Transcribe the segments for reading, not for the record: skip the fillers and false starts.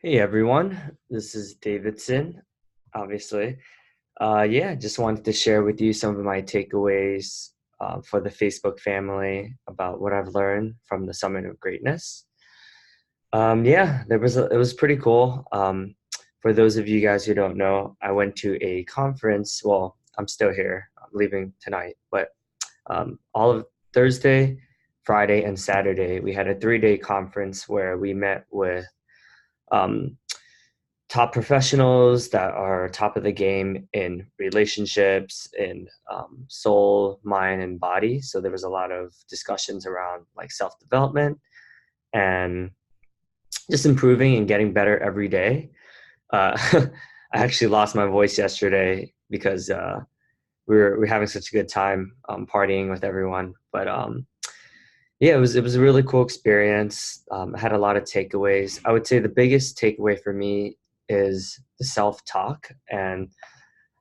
Hey everyone, this is Davidson, obviously. Yeah, just wanted to share with you some of my takeaways for the Facebook family about what I've learned from the Summit of Greatness. Yeah, it was pretty cool. For those of you guys who don't know, I went to a conference. Well, I'm still here. I'm leaving tonight, but all of Thursday, Friday, and Saturday, we had a 3-day conference where we met with um, top professionals that are top of the game in relationships, in soul, mind, and body. So there was a lot of discussions around like self development and just improving and getting better every day. I actually lost my voice yesterday because we were having such a good time partying with everyone. But yeah, it was a really cool experience. I had a lot of takeaways. I would say the biggest takeaway for me is the self-talk and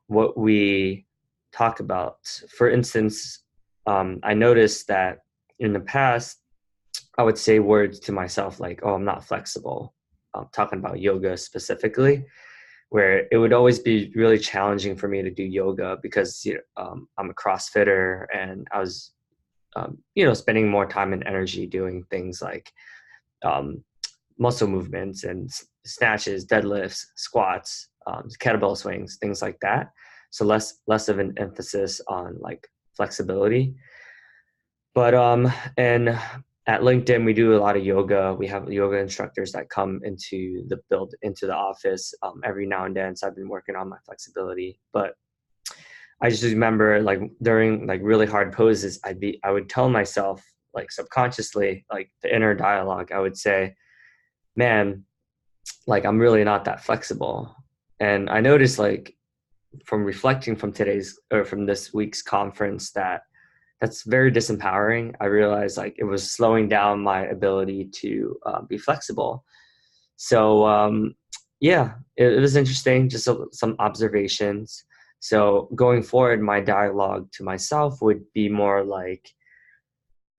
what we talk about. For instance, I noticed that in the past, I would say words to myself like, "Oh, I'm not flexible." Talking about yoga specifically, where it would always be really challenging for me to do yoga because I'm a CrossFitter and I was spending more time and energy doing things like um, muscle movements and snatches, deadlifts, squats, kettlebell swings, things like that. So less of an emphasis on like flexibility. But and at LinkedIn we do a lot of yoga. We have yoga instructors that come into the office every now and then. So I've been working on my flexibility, but I just remember like during like really hard poses, I would tell myself like subconsciously, like the inner dialogue, I would say, man, like I'm really not that flexible. And I noticed like from reflecting from today's or from this week's conference that that's very disempowering. I realized like it was slowing down my ability to be flexible. So yeah, it was interesting. Just some observations. So going forward, my dialogue to myself would be more like,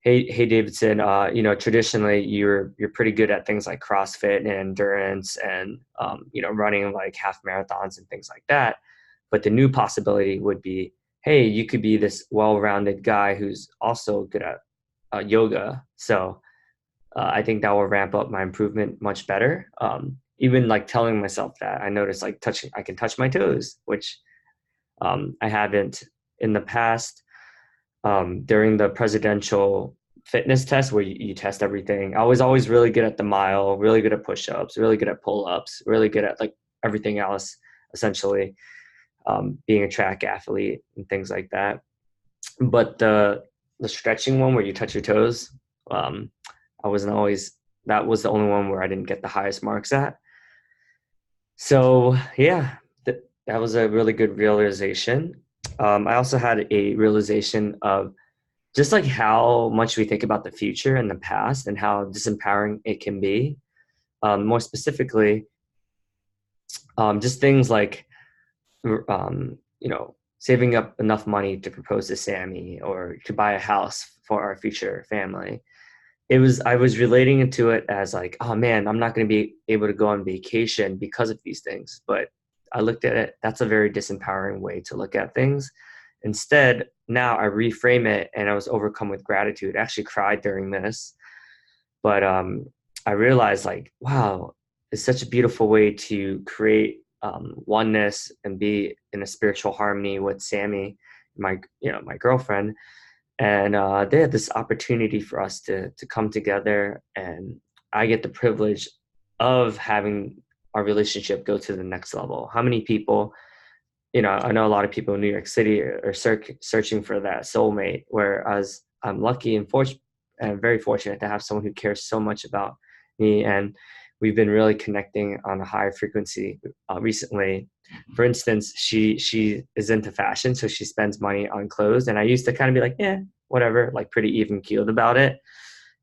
"Hey, Davidson. Traditionally you're pretty good at things like CrossFit and endurance, and running like half marathons and things like that. But the new possibility would be, hey, you could be this well-rounded guy who's also good at yoga. So I think that will ramp up my improvement much better. Even like telling myself that, I noticed like I can touch my toes, which I haven't in the past. During the presidential fitness test where you test everything, I was always really good at the mile, really good at push-ups, really good at pull-ups, really good at like everything else, essentially, being a track athlete and things like that. But the stretching one where you touch your toes, um, I wasn't always that was the only one where I didn't get the highest marks at. So yeah, that was a really good realization. I also had a realization of just like how much we think about the future and the past and how disempowering it can be. More specifically, just things like saving up enough money to propose to Sammy or to buy a house for our future family. I was relating into it as like, oh man, I'm not going to be able to go on vacation because of these things. But I looked at it, that's a very disempowering way to look at things. Instead, now I reframe it and I was overcome with gratitude. I actually cried during this, but I realized like, wow, it's such a beautiful way to create oneness and be in a spiritual harmony with Sammy, my girlfriend, and they had this opportunity for us to come together, and I get the privilege of having our relationship go to the next level. How many people, I know a lot of people in New York City are searching for that soulmate, whereas I'm lucky and fortunate and very fortunate to have someone who cares so much about me, and we've been really connecting on a high frequency recently. For instance, she is into fashion, so she spends money on clothes, and I used to kind of be like, yeah, whatever, like pretty even keeled about it,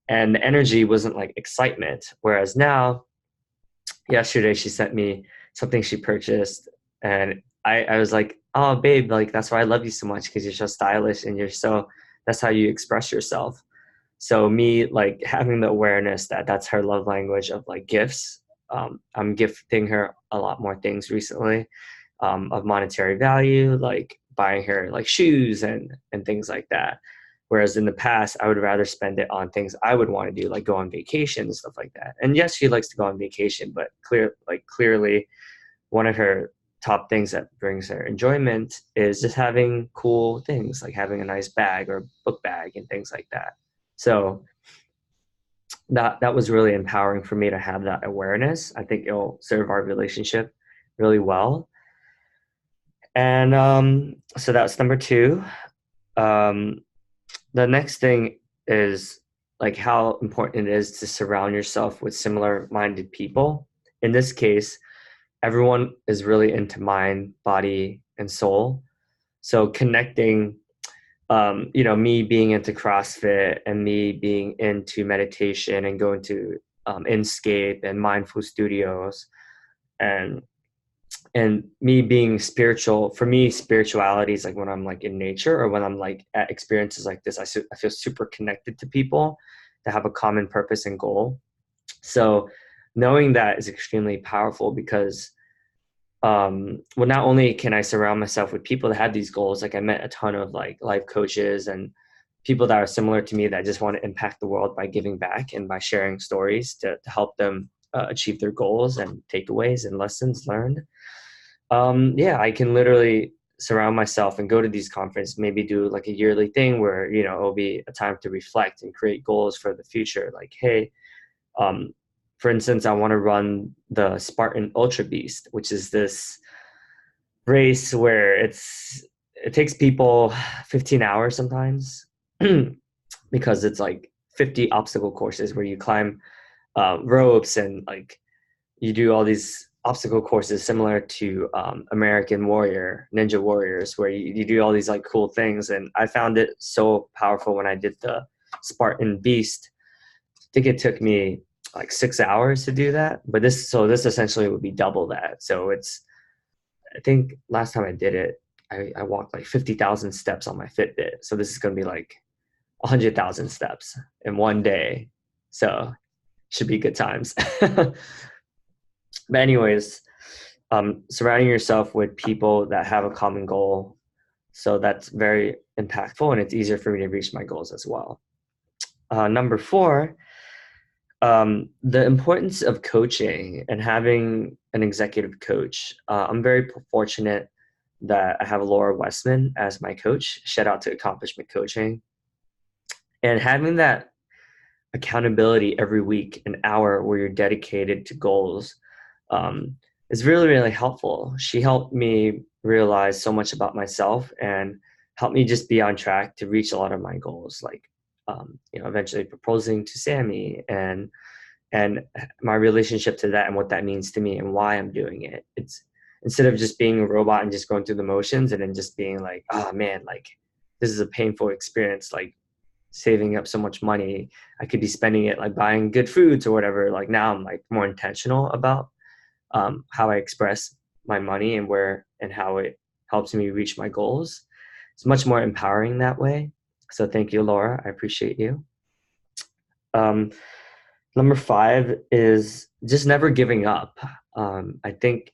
and the energy wasn't like excitement. Whereas now, yesterday she sent me something she purchased, and I was like, oh babe, like that's why I love you so much, because you're so stylish and that's how you express yourself. So me like having the awareness that that's her love language of like gifts, I'm gifting her a lot more things recently, of monetary value, like buying her like shoes and things like that. Whereas in the past, I would rather spend it on things I would want to do, like go on vacation and stuff like that. And yes, she likes to go on vacation, but clearly, one of her top things that brings her enjoyment is just having cool things, like having a nice bag or book bag and things like that. So that was really empowering for me to have that awareness. I think it'll serve our relationship really well. And so that's number two. Um, the next thing is like how important it is to surround yourself with similar minded people. In this case, everyone is really into mind, body, and soul. So connecting, me being into CrossFit and me being into meditation and going to Inscape and mindful studios, and me being spiritual. For me, spirituality is like when I'm like in nature or when I'm like at experiences like this, I feel super connected to people that have a common purpose and goal. So knowing that is extremely powerful because well, not only can I surround myself with people that have these goals, like I met a ton of like life coaches and people that are similar to me that just want to impact the world by giving back and by sharing stories to help them achieve their goals and takeaways and lessons learned. Yeah, I can literally surround myself and go to these conferences, maybe do like a yearly thing where, it'll be a time to reflect and create goals for the future. Like, hey, um, for instance, I want to run the Spartan Ultra Beast, which is this race where it takes people 15 hours sometimes because it's like 50 obstacle courses where you climb ropes and like you do all these obstacle courses similar to American Warrior, Ninja Warriors, where you do all these like cool things. And I found it so powerful when I did the Spartan Beast. I think it took me like 6 hours to do that, but this essentially would be double that. So I think last time I did it, I walked like 50,000 steps on my Fitbit. So this is going to be like 100,000 steps in one day. So should be good times. But anyways, surrounding yourself with people that have a common goal. So that's very impactful and it's easier for me to reach my goals as well. Number four, the importance of coaching and having an executive coach. I'm very fortunate that I have Laura Westman as my coach. Shout out to Accomplishment Coaching. And having that accountability every week, an hour where you're dedicated to goals, um, is really, really helpful. She helped me realize so much about myself and helped me just be on track to reach a lot of my goals, like, eventually proposing to Sammy and my relationship to that and what that means to me and why I'm doing it. It's instead of just being a robot and just going through the motions and then just being like, oh man, like this is a painful experience, like saving up so much money. I could be spending it like buying good foods or whatever. Like now I'm like more intentional about how I express my money and where and how it helps me reach my goals. It's much more empowering that way. So thank you, Laura. I appreciate you. Um, Number five is just never giving up. I think,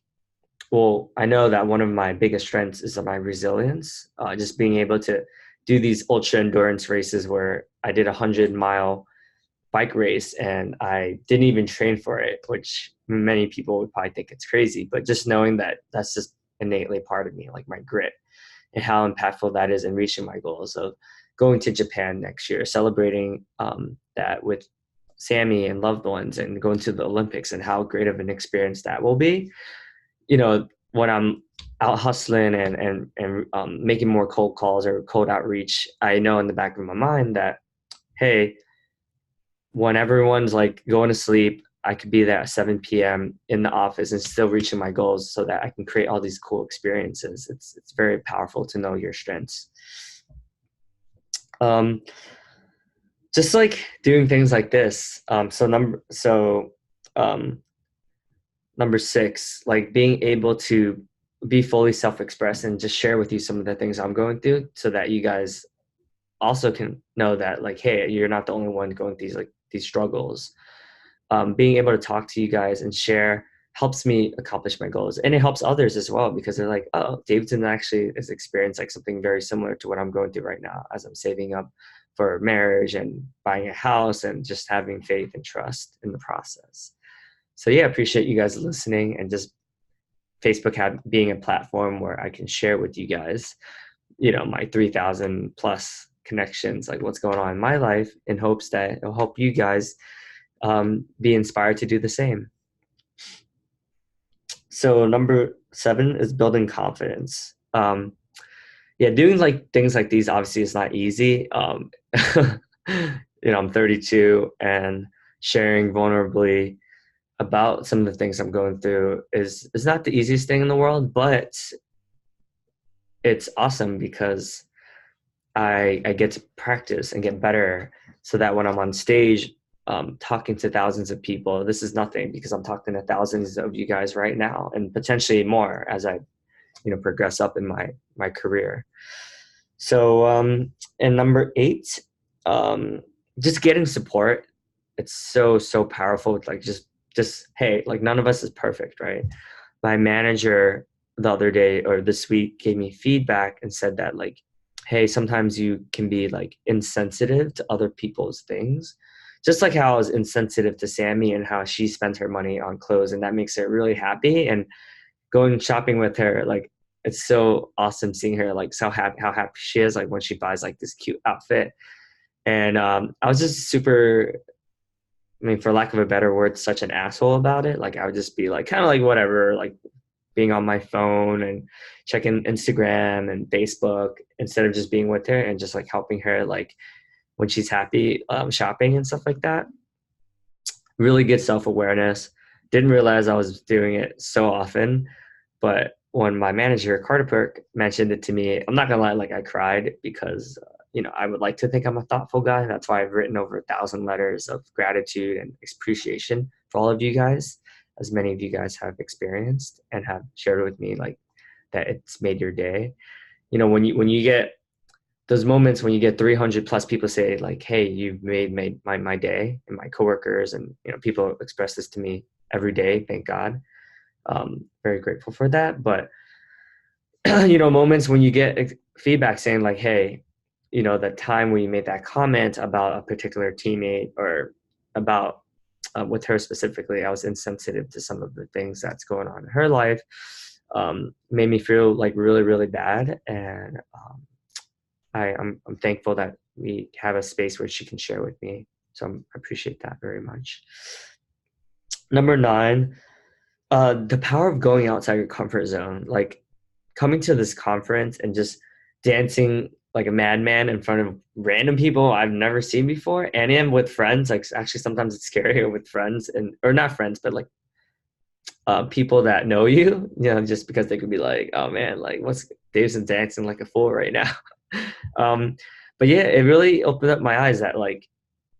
well, I know that one of my biggest strengths is my resilience. Just being able to do these ultra endurance races where I did 100-mile bike race and I didn't even train for it, which many people would probably think it's crazy. But just knowing that that's just innately part of me, like my grit and how impactful that is in reaching my goals of going to Japan next year, celebrating that with Sammy and loved ones and going to the Olympics and how great of an experience that will be. When I'm out hustling and making more cold calls or cold outreach, I know in the back of my mind that, hey, when everyone's like going to sleep, I could be there at 7 p.m. in the office and still reaching my goals so that I can create all these cool experiences. It's very powerful to know your strengths. Just like doing things like this. Number six, like being able to be fully self-expressed and just share with you some of the things I'm going through so that you guys also can know that like, hey, you're not the only one going through these struggles. being able to talk to you guys and share helps me accomplish my goals, and it helps others as well because they're like, oh, Davidson actually has experienced like something very similar to what I'm going through right now as I'm saving up for marriage and buying a house and just having faith and trust in the process. So yeah, I appreciate you guys listening, and just Facebook being a platform where I can share with you guys, my 3,000 plus connections, like what's going on in my life, in hopes that it'll help you guys be inspired to do the same. So number 7 is building confidence. Yeah, doing like things like these obviously is not easy. I'm 32, and sharing vulnerably about some of the things I'm going through is not the easiest thing in the world, but it's awesome because I get to practice and get better, so that when I'm on stage talking to thousands of people, this is nothing because I'm talking to thousands of you guys right now, and potentially more as I progress up in my career. So and number 8, just getting support. It's so powerful. Like just hey, like none of us is perfect, right? My manager the other day or this week gave me feedback and said that, like, hey, sometimes you can be like insensitive to other people's things, just like how I was insensitive to Sammy and how she spends her money on clothes, and that makes her really happy. And going shopping with her, like, it's so awesome seeing her like so happy, how happy she is like when she buys like this cute outfit. And I was just super, I mean, for lack of a better word, such an asshole about it. Like I would just be like kind of like whatever, like being on my phone and checking Instagram and Facebook instead of just being with her and just like helping her like when she's happy shopping and stuff like that. Really good self-awareness. Didn't realize I was doing it so often, but when my manager Carter Perk mentioned it to me, I'm not gonna lie, like I cried because I would like to think I'm a thoughtful guy. That's why I've written over 1,000 letters of gratitude and appreciation for all of you guys, as many of you guys have experienced and have shared with me like that it's made your day. When you get those moments when you get 300 plus people say like, hey, you've made my day, and my coworkers and people express this to me every day, thank God. Very grateful for that. But moments when you get feedback saying like, hey, the time when you made that comment about a particular teammate or about with her specifically, I was insensitive to some of the things that's going on in her life, made me feel like really, really bad. And I'm thankful that we have a space where she can share with me. So I appreciate that very much. Number 9, the power of going outside your comfort zone. Like coming to this conference and just dancing like a madman in front of random people I've never seen before, and in with friends. Like actually sometimes it's scarier with friends, and or not friends, but like people that know you, just because they could be like, oh man, like what's Davidson dancing like a fool right now. um, but yeah, it really opened up my eyes that like,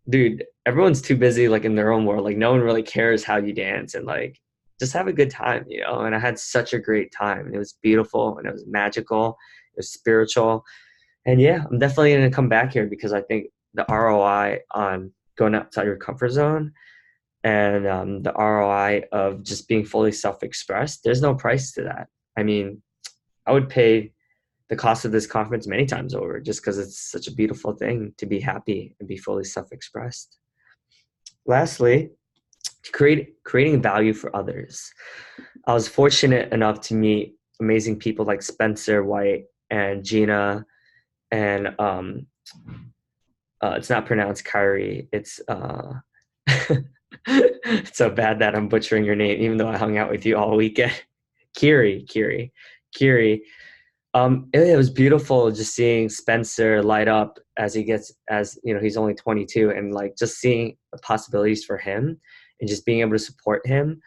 dude, everyone's too busy like in their own world. Like no one really cares how you dance, and like just have a good time, And I had such a great time, and it was beautiful, and it was magical, it was spiritual. And yeah, I'm definitely going to come back here because I think the ROI on going outside your comfort zone and the ROI of just being fully self-expressed, there's no price to that. I mean, I would pay the cost of this conference many times over just because it's such a beautiful thing to be happy and be fully self-expressed. Lastly, creating value for others. I was fortunate enough to meet amazing people like Spencer White and Gina, and it's not pronounced Kyrie. It's it's so bad that I'm butchering your name, even though I hung out with you all weekend. Kiri. It was beautiful just seeing Spencer light up as he's only 22, and like just seeing the possibilities for him and just being able to support him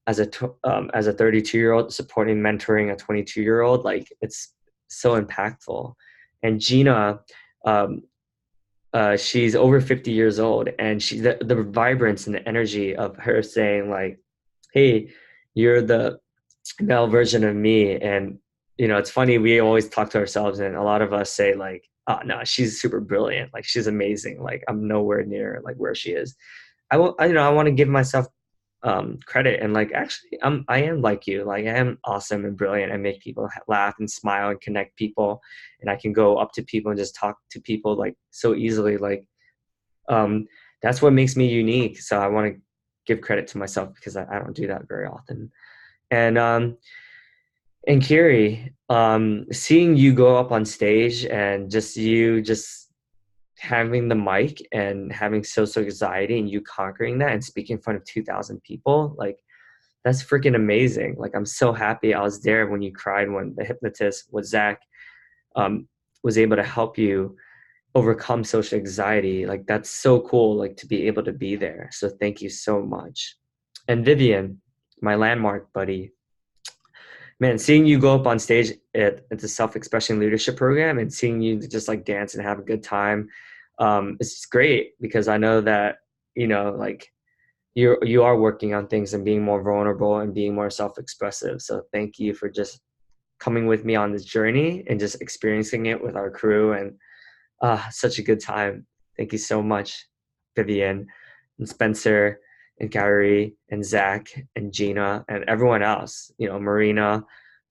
as a 32-year-old supporting, mentoring a 22-year-old. Like it's so impactful. And Gina, she's over 50 years old, and the vibrance and the energy of her saying like, hey, you're the male version of me. And it's funny, we always talk to ourselves, and a lot of us say like, oh no, she's super brilliant, like she's amazing, like I'm nowhere near like where she is. I want to give myself credit and like actually I am like you, like I am awesome and brilliant and make people laugh and smile and connect people, and I can go up to people and just talk to people like so easily, like um that's what makes me unique. So I want to give credit to myself because I don't do that very often. And Kiri, seeing you go up on stage and just you just having the mic and having social anxiety and you conquering that and speaking in front of 2,000 people, like that's freaking amazing. Like I'm so happy I was there when you cried when the hypnotist with Zach um, was able to help you overcome social anxiety. Like that's so cool, like to be able to be there. So thank you so much. And Vivian, my landmark buddy, man, seeing you go up on stage at the self-expression leadership program and seeing you just like dance and have a good time, it's great because I know that, like you are working on things and being more vulnerable and being more self-expressive. So thank you for just coming with me on this journey and just experiencing it with our crew, and such a good time. Thank you so much, Vivian and Spencer and Gary and Zach and Gina and everyone else, Marina,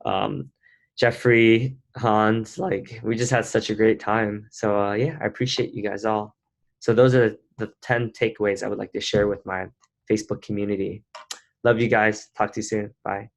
um, Jeffrey, Hans. Like, we just had such a great time. So, yeah, I appreciate you guys all. So, those are the 10 takeaways I would like to share with my Facebook community. Love you guys. Talk to you soon. Bye.